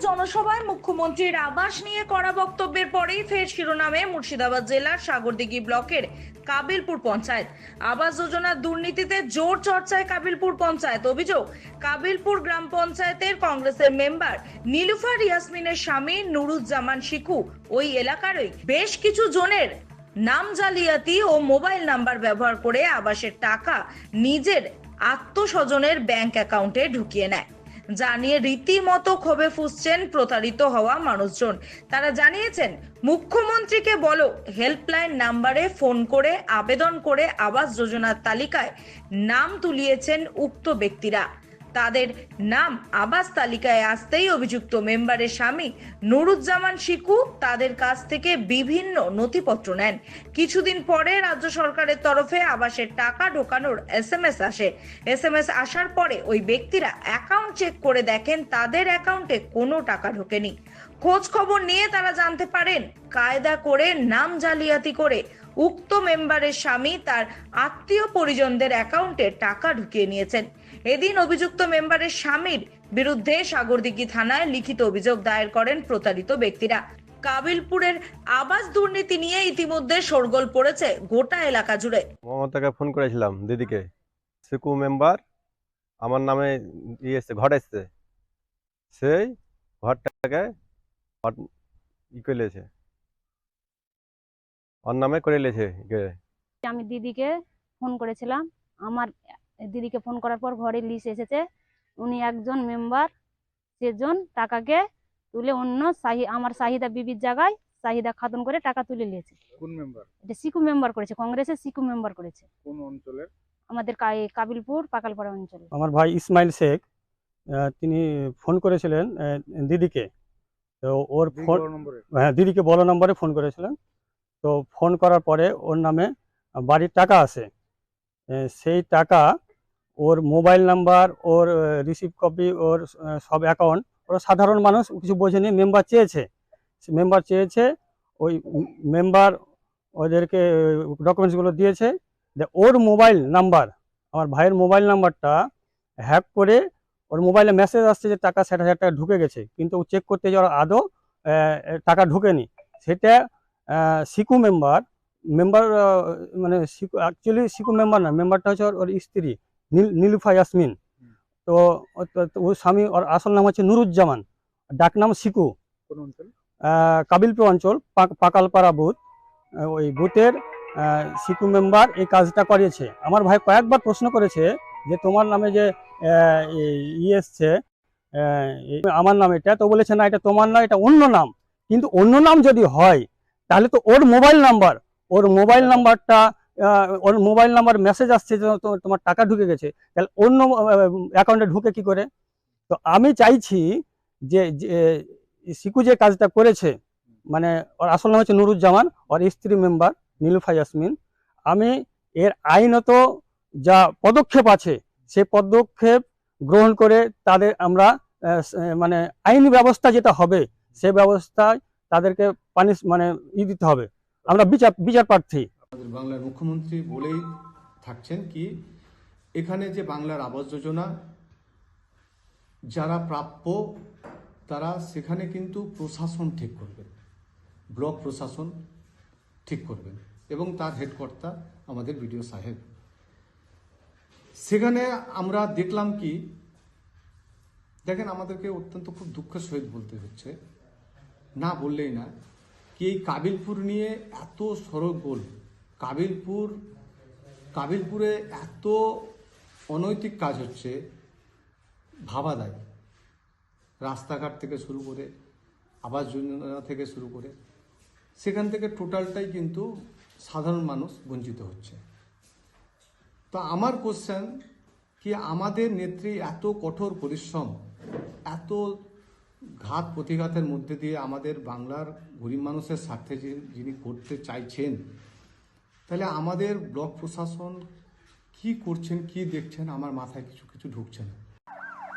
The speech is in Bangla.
জনসভায় মুখ্যমন্ত্রীর আবাস নিয়ে কড়া বক্তব্যের পরেই ফের শিরোনামে মুর্শিদাবাদ জেলার সাগরদিঘি ব্লকের কাবিলপুর পঞ্চায়েত। আবাস যোজনার দুর্নীতিতে জোর চর্চায় কাবিলপুর পঞ্চায়েত। অভিযোগ, কাবিলপুর গ্রাম পঞ্চায়েতের কংগ্রেসের মেম্বার নীলুফার ইয়াসমিনের স্বামী নুরুজ্জামান শিকু ওই এলাকারই বেশ কিছু জনের নাম জালিয়াতি ও মোবাইল নাম্বার ব্যবহার করে আবাসের টাকা নিজের আত্মস্বজনের ব্যাংক অ্যাকাউন্টে ঢুকিয়ে নেয়। জানিয়ে রীতিমতো ক্ষোভে ফুঁসছেন প্রতারিত হওয়া মানুষজন। তারা জানিয়েছেন, মুখ্যমন্ত্রীকে বলো হেল্পলাইন নাম্বারে ফোন করে আবেদন করে আবাস যোজনার তালিকায় নাম তুলিয়েছেন উক্ত ব্যক্তিরা। তাদের নাম আবাস তালিকায় আসতেই অভিযুক্ত মেম্বারের স্বামী নুরুজ্জামান শিকু তাদের কাছ থেকে বিভিন্ন নথিপত্র নেন। কিছুদিন পরে রাজ্য সরকারের তরফে আবাসের টাকা ঢোকানোর এসএমএস আসে। এসএমএস আসার পরে ওই ব্যক্তিরা অ্যাকাউন্ট চেক করে দেখেন তাদের অ্যাকাউন্টে কোনো টাকা ঢোকেনি। খোঁজ খবর নিয়ে তারা জানতে পারেন কায়দা করে নাম জালিয়াতি করে উক্ত মেম্বারের স্বামী তার আত্মীয় পরিজনদের অ্যাকাউন্টে টাকা ঢুকিয়ে নিয়েছেন। এদিন অভিযুক্ত মেম্বারের স্বামীর বিরুদ্ধে সাগরদিঘি থানায় লিখিত অভিযোগ দায়ের করেন প্রতারিত ব্যক্তিরা। কাবিলপুরের আবাস দুর্নীতি নিয়ে ইতিমধ্যে শোরগোল পড়েছে গোটা এলাকা জুড়ে। মমতাকে ফোন করেছিলাম দিদিকে, সিকু মেম্বার আমার নামে ঘর এসছে, সেই ঘরটাকে করে লেছে, ওর নামে করে লেছে। আমি দিদিকে ফোন করেছিলাম, আমার দিদিকে ফোন করার পর ঘরে লিস্ট এসেছে, উনি একজন মেম্বার, সেজন টাকাকে তুলে অন্য আমার শাহিদা বিবির জায়গায় শাহিদা খাতুন করে টাকা তুলে নিয়েছে। কোন মেম্বার? এটা সিকু মেম্বার করেছে, কংগ্রেসের সিকু মেম্বার করেছে। কোন অঞ্চলের? আমাদের কাবিলপুর পাকালপাড়া অঞ্চলে। আমার ভাই ইসমাইল শেখ, তিনি ফোন করেছিলেন দিদিকে। তো ওর ফোন, হ্যাঁ, দিদিকে বড় নম্বরে ফোন করেছিলেন। তো ফোন করার পরে ওর নামে বাড়ির টাকা আসে, সেই টাকা ওর মোবাইল নাম্বার, ওর রিসিভ কপি, ওর সব অ্যাকাউন্ট, ওরা সাধারণ মানুষ কিছু বোঝেনি, মেম্বার চেয়েছে, ওই মেম্বার ওদেরকে ডকুমেন্টসগুলো দিয়েছে। ওর মোবাইল নাম্বার, আমার ভাইয়ের মোবাইল নাম্বারটা হ্যাক করে ওর মোবাইলে মেসেজ আসছে যে টাকা 60,000 টাকা ঢুকে গেছে, কিন্তু ও চেক করতে যাওয়ার আদৌ টাকা ঢুকেনি। সেটা সিকু মেম্বার মানে সিকু, অ্যাকচুয়ালি সিকু মেম্বার না, মেম্বারটা হচ্ছে ওর স্ত্রী নীলুফা ইয়াসমিন। তো ওর স্বামী, ওর আসল নাম হচ্ছে নুরুজ্জামান, ডাক নাম সিকু। কোন অঞ্চল? কাবিলপুর অঞ্চল, পাকালপাড়া বুথ। ওই বুথের সিকু মেম্বার এই কাজটা করিয়েছে। আমার ভাই কয়েকবার প্রশ্ন করেছে যে তোমার নামে যে এসছে আমার নাম এটা, তো বলেছে না, এটা তোমার নয়, এটা অন্য নাম। কিন্তু অন্য নাম যদি হয় তাহলে তো ওর মোবাইল নাম্বারটা ওর মোবাইল নাম্বার মেসেজ আসছে যে তোমার টাকা ঢুকে গেছে, তাহলে অন্য অ্যাকাউন্টে ঢুকে কি করে? তো আমি চাইছি যে সিকু যে কাজটা করেছে, মানে ওর আসল নাম হচ্ছে নুরুজ্জামান, ওর স্ত্রী মেম্বার নীলুফা ইয়াসমিন, আমি এর আইনত যা পদক্ষেপ আছে সেই পদক্ষেপ গ্রহণ করে তাদের আমরা মানে আইনি ব্যবস্থা যেটা হবে সেই ব্যবস্থায় তাদেরকে দিতে হবে। আমরা বিচার প্রার্থী। আমাদের বাংলার মুখ্যমন্ত্রী বলেই থাকছেন কি, এখানে যে বাংলার আবাস যোজনা যারা প্রাপ্য তারা সেখানে কিন্তু প্রশাসন ঠিক করবেন, ব্লক প্রশাসন ঠিক করবেন, এবং তার হেডকর্তা আমাদের বিডিও সাহেব। সেখানে আমরা দেখলাম কি, দেখেন আমাদেরকে অত্যন্ত খুব দুঃখের সহিত বলতে হচ্ছে, না বললেই না, কি এই কাবিলপুর নিয়ে এত সরগোল, কাবিলপুরে এত অনৈতিক কাজ হচ্ছে ভাবা দেয়। রাস্তাঘাট থেকে শুরু করে আবাস যোজনা থেকে শুরু করে সেখান থেকে টোটালটাই কিন্তু সাধারণ মানুষ বঞ্চিত হচ্ছে। তো আমার কোশ্চেন কি, আমাদের নেত্রী এত কঠোর পরিশ্রম, এত ঘাত প্রতিঘাতের মধ্যে দিয়ে আমাদের বাংলার গরিব মানুষের স্বার্থে যিনি করতে চাইছেন, তাহলে আমাদের ব্লক প্রশাসন কি করছেন, কি দেখছেন, আমার মাথায় কিছু ঢুকছে না।